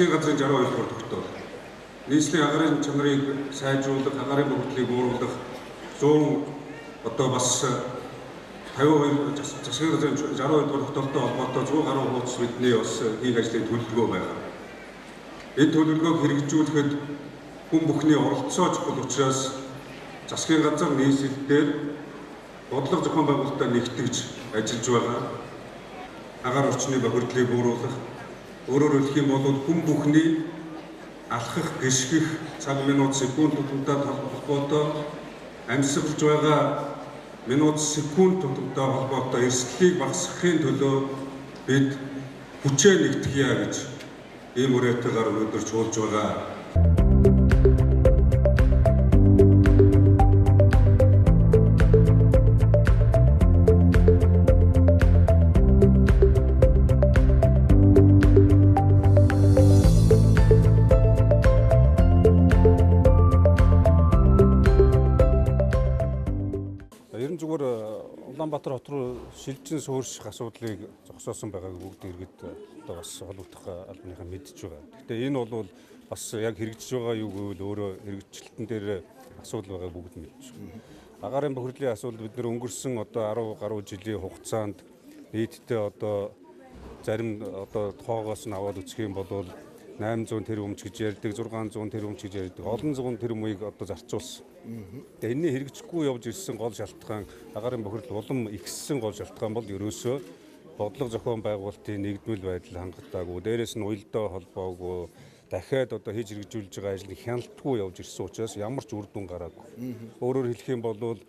засгийн газрын 62 дугаар тогтоол нийслэлийн агаарын чанарыг сайжруулах, агаарын бохирдлыг бууруулах 100 одоо бас 52 засгийн газрын 62 дугаар тогтоолтой холбоотой 100 гаруй хуудас бидний бас хийх ажлын төлөвлөгөө байна. Энэ төлөвлөгөөг хэрэгжүүлэхэд хүн бүхний оролцоо чухал учраас засгийн газар нийслэлээр бодлого зохион байгуулалтаа нэгтгэж ажиллаж байгаа. Агаар орчны бохирдлыг бууруулах, өөрөөр хэлэх юм бол хүн бүхний алхах, гიშгэх цаг минут секунд тутамдаа холбоотой амьсгалж байгаа минут секунд тутамдаа холбоотой эрсдлийг багасгахын төлөө бид хүчээ нэгтгэе гэж ийм үрэтгээр өнөөдөр чуулж байгаа. Ерөн зүгээр Улаанбаатар хот руу шилжин суурьших асуудлыг зогсоосон байгааг бүгд иргэд одоо бас холбогдох албаныхан мэдж байгаа. Гэхдээ энэ бол бас яг хэрэгжиж байгаа юу гэвэл өөрөө хэрэгжилтэн дээр асуудал байгааг бүгд мэдж байгаа. Агаарын бохирдлын асуудал бид нэр өнгөрсөн одоо 10 гаруй жилийн хугацаанд нийтдээ одоо зарим одоо тоогоос нь аваад үзэх юм бол 800 тэрбум ч гэж ярьдаг, 600 тэрбум ч гэж ярьдаг. Олон зуун тэрбумыг одоо зарцуулсан. Тэгээ энэний хэрэгжихгүй явж ирсэн гол шалтгаан агаарын бохирдол улам ихссэн гол шалтгаан бол ерөөсөө бодлого зохион байгуулалтын нэгдмэл байдал хангалтаагүй, дээрээс нь уялдаа холбоогүй, дахиад одоо хийж хэрэгжүүлж байгаа ажлыг хяналтгүй явж ирсэн учраас ямар ч үр дүн гараагүй. Өөрөөр хэлэх юм бол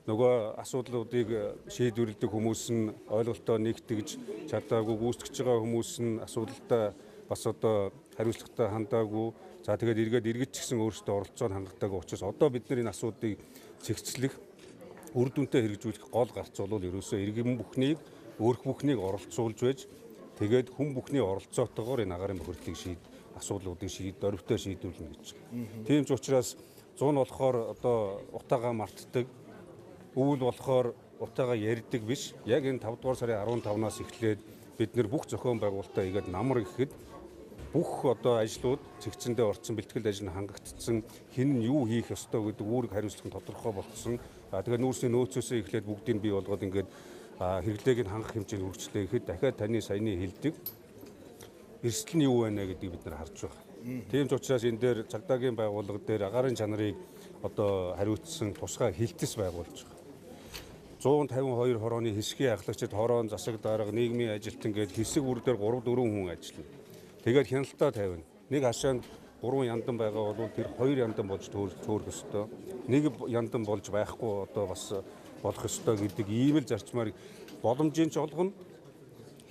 нөгөө асуудлуудыг шийдвэрлэдэг хүмүүс нь ойлголтоо нэгтгэж чадаагүй, гүйцэтгэж байгаа хүмүүс нь асуудалтай бас одоо хариуцлагатай хандаагүй. За тэгээд иргэд ч гэсэн өөрсдөө оролцоод хангалтайгүй учраас одоо бид нар энэ асуудлыг цэгцлэх, үр дүнтэй хэрэгжүүлэх гол гарц бол ерөөсөө иргэн бүхнийг, өөрх бүхнийг оролцуулж байж тэгээд хүн бүхний оролцоотойгоор энэ агаарын бохирдлыг асуудлуудыг дөрвтэй шийдвэрлэнэ гэж. Тийм ч учраас 100 болохоор одоо утаагаа мартдаг, өвөл болохоор утаагаа ярьдаг биш. Яг энэ 5 дугаар сарын 15-наас эхлээд бид нар бүх зохион байгуулалтаа игээд намар гэхэд бүх одоо ажлууд цэгцэндээ орцсон, бэлтгэл ажил нь хангагдсан, хэн нь юу хийх ёстой гэдэг үүрэг хариуцлага нь тодорхой болсон. Тэгээд нүүрсний нөөцөөсөө эхлээд бүгдийг бий болгоод ингээд хэрэглээг нь хангах хэмжээнд хүрчлээ гэхэд дахиад таны саяны хэлдэг эрсдэл нь юу байна гэдгийг бид нар харж байгаа. Тийм ч учраас энэ дээр цагдаагийн байгууллага дээр агаарын чанарыг одоо хариуцсан тусгай хилтэс байгуулж байгаа. 152 хорооны хэсгийн ахлагчид, хороон, засаг дарга, нийгмийн ажилтан гээд хэсэг бүр дээр 3-4 хүн ажиллана. Тэгээд хяналтаа тавина. Нэг хашаанд 3 яндан байгаа бол тэр 2 яндан болж төөрөх ёстой. Нэг яндан болж байхгүй одоо бас болох ёстой гэдэг ийм л зарчмаар боломжийн ч олгоно.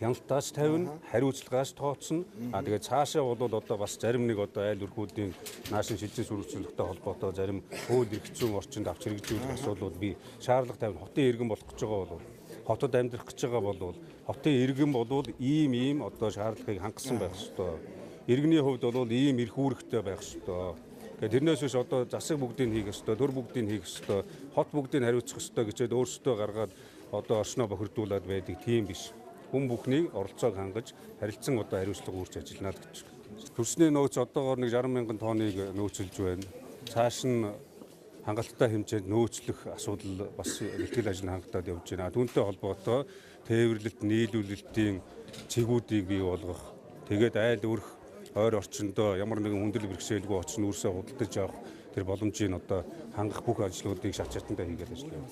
Хяналтаас тавина, хариуцлагаас тооцно. Тэгээд цаашаа бол одоо бас зарим нэг одоо айл өргүүдийн наашин шилжин сүрүүлжлэгтэй холбоотой зарим хууль эрх зүйн орчинд авч хэрэгжүүлэх асуудлууд би шаардлага тавина. Хотын иргэн болох гэж байгаа бол хотод амьдрах гэж байгаа бол хотын иргэн бол ийм одоо шаардлагыг хангасан байх ёстой. Иргэний хувьд бол ийм эрх үүрэгтэй байх ёстой. Тэрнээс биш одоо засаг бүгдийг хийх ёстой, төр бүгдийг хийх ёстой, хот бүгдийг хариуцах ёстой гэжээд өөрсдөө гаргаад одоо орчноо бохирдуулаад байдаг тийм биш. Хүн бүхнийг оролцоог хангаж харилцан одоо хариуцлага үүрч ажиллана гэж. Төрсний нөөц одоогоор нэг 60 мянган тонныг нөөцөлж байна. Цааш нь хангалттай хэмжээнд нөөцлөх асуудал бас бэлтгэл ажил хангалтад явж байна. Түүнтэй холбоотой тээвэрлэлт, нийлүүлэлтийн цэгүүдийг бий болгох, тэгээд айл өрх ойр орчиндөө ямар нэгэн хүндрэл бэрхшээлгүй очно үүсээ худалдаж авах тэр боломжийг одоо хангах бүх ажлуудыг шат шатандаа хийгээд ажиллана.